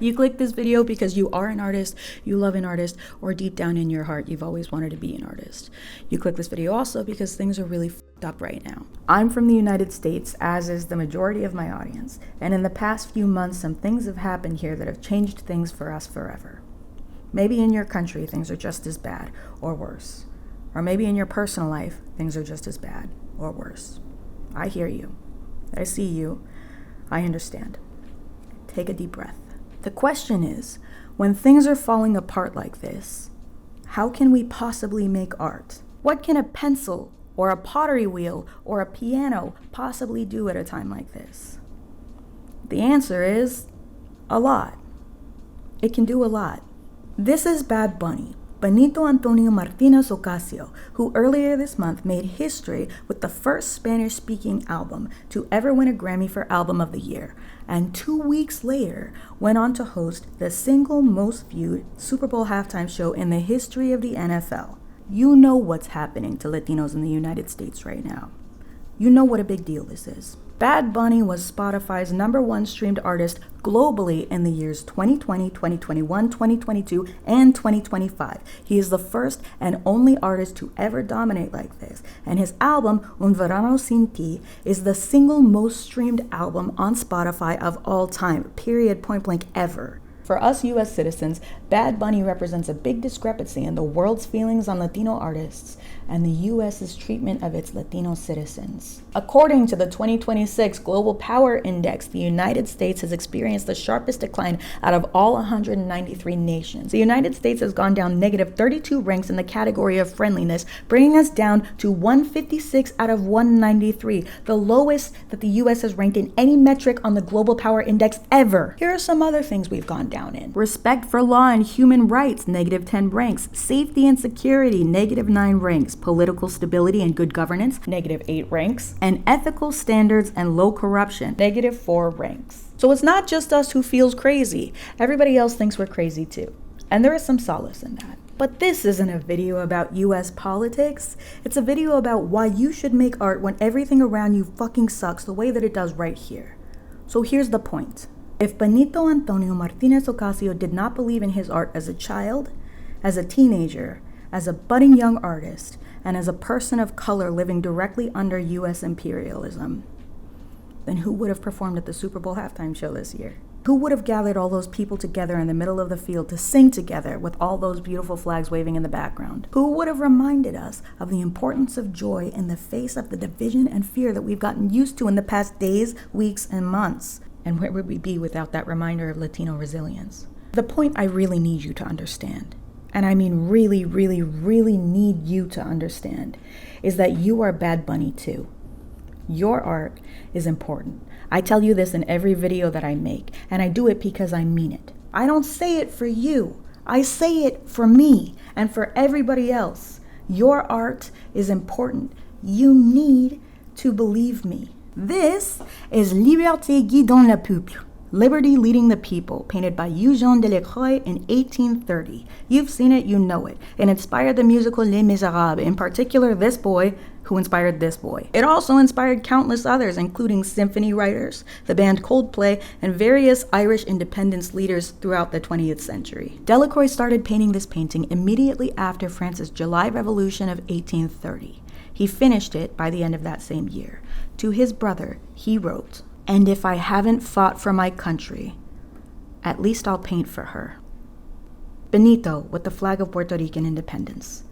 You click this video because you are an artist, you love an artist, or deep down in your heart, you've always wanted to be an artist. You click this video also because things are really f***ed up right now. I'm from the United States, as is the majority of my audience, and in the past few months, some things have happened here that have changed things for us forever. Maybe in your country, things are just as bad or worse. Or maybe in your personal life, things are just as bad or worse. I hear you. I see you. I understand. Take a deep breath. The question is, when things are falling apart like this, how can we possibly make art? What can a pencil or a pottery wheel or a piano possibly do at a time like this? The answer is a lot. It can do a lot. This is Bad Bunny, Benito Antonio Martinez Ocasio, who earlier this month made history with the first Spanish-speaking album to ever win a Grammy for Album of the Year, and 2 weeks later went on to host the single most viewed Super Bowl halftime show in the history of the NFL. You know what's happening to Latinos in the United States right now. You know what a big deal this is. Bad Bunny was Spotify's #1 streamed artist globally in the years 2020, 2021, 2022, and 2025. He is the first and only artist to ever dominate like this, and his album, Un Verano Sin Ti, is the single most streamed album on Spotify of all time, period, point blank, ever. For us U.S. citizens, Bad Bunny represents a big discrepancy in the world's feelings on Latino artists and the U.S.'s treatment of its Latino citizens. According to the 2026 Global Power Index, the United States has experienced the sharpest decline out of all 193 nations. The United States has gone down negative 32 ranks in the category of friendliness, bringing us down to 156 out of 193, the lowest that the U.S. has ranked in any metric on the Global Power Index ever. Here are some other things we've gone down in. Respect for law and human rights, negative 10 ranks. Safety and security, negative 9 ranks. Political stability and good governance, negative 8 ranks. And ethical standards and low corruption, negative 4 ranks. So it's not just us who feels crazy. Everybody else thinks we're crazy too. And there is some solace in that. But this isn't a video about US politics. It's a video about why you should make art when everything around you fucking sucks the way that it does right here. So here's the point. If Benito Antonio Martinez Ocasio did not believe in his art as a child, as a teenager, as a budding young artist, and as a person of color living directly under US imperialism, then who would have performed at the Super Bowl halftime show this year? Who would have gathered all those people together in the middle of the field to sing together with all those beautiful flags waving in the background? Who would have reminded us of the importance of joy in the face of the division and fear that we've gotten used to in the past days, weeks, and months? And where would we be without that reminder of Latino resilience? The point I really need you to understand, and I mean really, really, really need you to understand, is that you are Bad Bunny too. Your art is important. I tell you this in every video that I make, and I do it because I mean it. I don't say it for you. I say it for me and for everybody else. Your art is important. You need to believe me. This is Liberté guidant le peuple, Liberty Leading the People, painted by Eugène Delacroix in 1830. You've seen it, you know it. It inspired the musical Les Miserables, in particular this boy who inspired this boy. It also inspired countless others, including symphony writers, the band Coldplay, and various Irish independence leaders throughout the 20th century. Delacroix started painting this painting immediately after France's July Revolution of 1830. He finished it by the end of that same year. To his brother, he wrote, "And if I haven't fought for my country, at least I'll paint for her." Benito with the flag of Puerto Rican independence.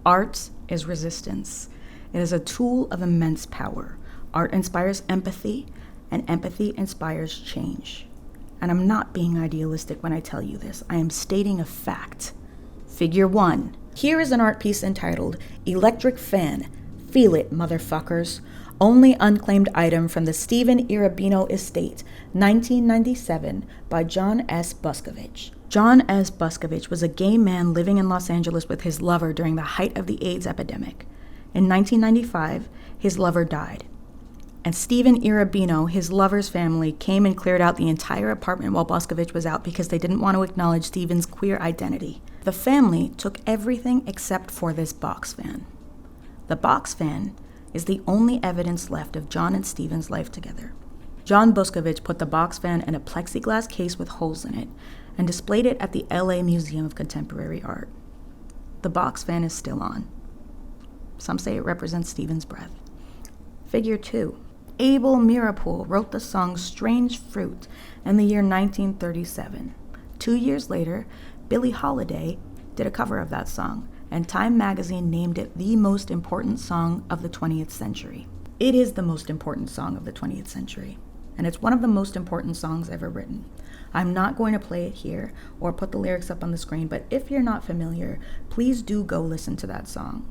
Art is resistance. It is a tool of immense power. Art inspires empathy, and empathy inspires change. And I'm not being idealistic when I tell you this. I am stating a fact. Figure 1. Here is an art piece entitled Electric Fan. Feel it, motherfuckers. Only unclaimed item from the Stephen Irabino estate, 1997, by John S. Buscovich. John S. Buscovich was a gay man living in Los Angeles with his lover during the height of the AIDS epidemic. In 1995, his lover died. And Stephen Irabino, his lover's family, came and cleared out the entire apartment while Buscovich was out because they didn't want to acknowledge Stephen's queer identity. The family took everything except for this box fan. The box fan is the only evidence left of John and Stephen's life together. John Buscovich put the box fan in a plexiglass case with holes in it and displayed it at the LA Museum of Contemporary Art. The box fan is still on. Some say it represents Stephen's breath. Figure 2. Abel Mirapool wrote the song Strange Fruit in the year 1937. 2 years later, Billie Holiday did a cover of that song, and Time magazine named it the most important song of the 20th century. It is the most important song of the 20th century, and it's one of the most important songs ever written. I'm not going to play it here or put the lyrics up on the screen, but if you're not familiar, please do go listen to that song.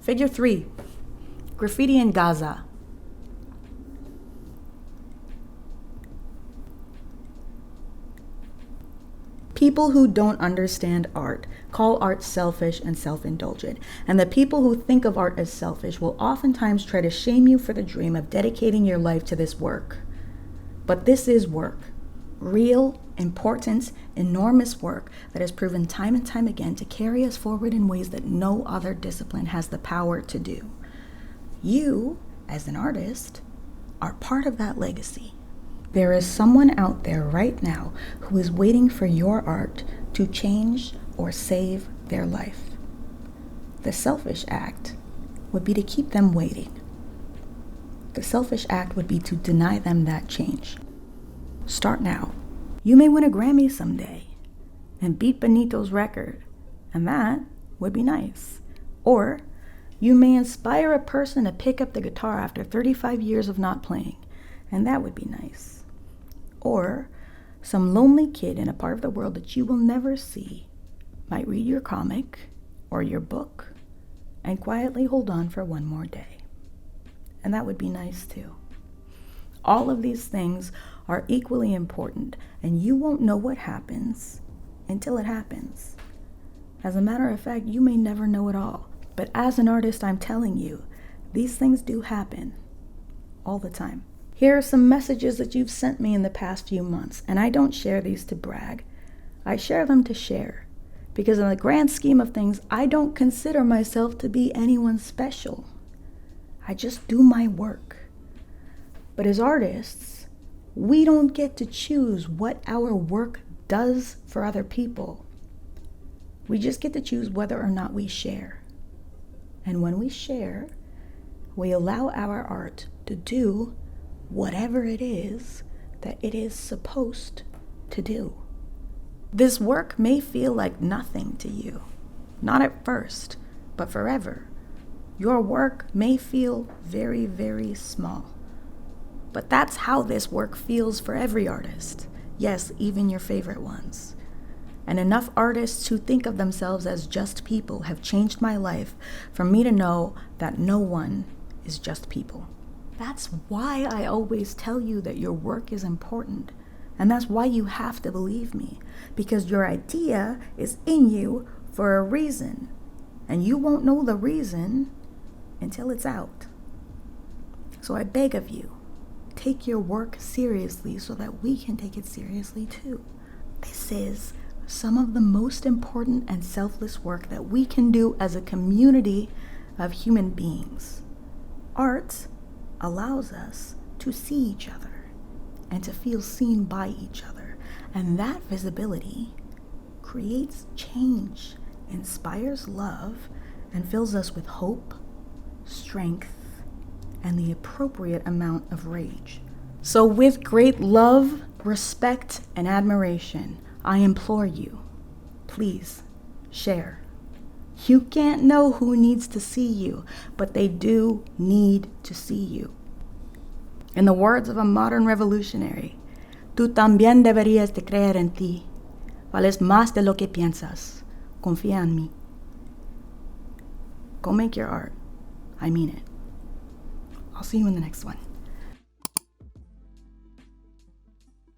Figure 3. Graffiti in Gaza. People who don't understand art call art selfish and self-indulgent, and the people who think of art as selfish will oftentimes try to shame you for the dream of dedicating your life to this work. But this is work. Real, important, enormous work that has proven time and time again to carry us forward in ways that no other discipline has the power to do. You, as an artist, are part of that legacy. There is someone out there right now who is waiting for your art to change or save their life. The selfish act would be to keep them waiting. The selfish act would be to deny them that change. Start now. You may win a Grammy someday and beat Benito's record, and that would be nice. Or you may inspire a person to pick up the guitar after 35 years of not playing, and that would be nice. Or some lonely kid in a part of the world that you will never see might read your comic or your book and quietly hold on for one more day. And that would be nice too. All of these things are equally important, and you won't know what happens until it happens. As a matter of fact, you may never know it all. But as an artist, I'm telling you, these things do happen all the time. Here are some messages that you've sent me in the past few months, and I don't share these to brag. I share them to share, because in the grand scheme of things, I don't consider myself to be anyone special. I just do my work. But as artists, we don't get to choose what our work does for other people. We just get to choose whether or not we share. And when we share, we allow our art to do whatever it is that it is supposed to do. This work may feel like nothing to you, not at first, but forever. Your work may feel very, very small. But that's how this work feels for every artist. Yes, even your favorite ones. And enough artists who think of themselves as just people have changed my life for me to know that no one is just people. That's why I always tell you that your work is important. And that's why you have to believe me. Because your idea is in you for a reason. And you won't know the reason until it's out. So I beg of you, take your work seriously so that we can take it seriously too. This is some of the most important and selfless work that we can do as a community of human beings. Art allows us to see each other and to feel seen by each other. And that visibility creates change, inspires love, and fills us with hope, strength, and the appropriate amount of rage. So with great love, respect, and admiration, I implore you, please share. You can't know who needs to see you, but they do need to see you. In the words of a modern revolutionary, tú también deberías de creer en ti. Vales más de lo que piensas. Confía en mí. Go make your art. I mean it. I'll see you in the next one.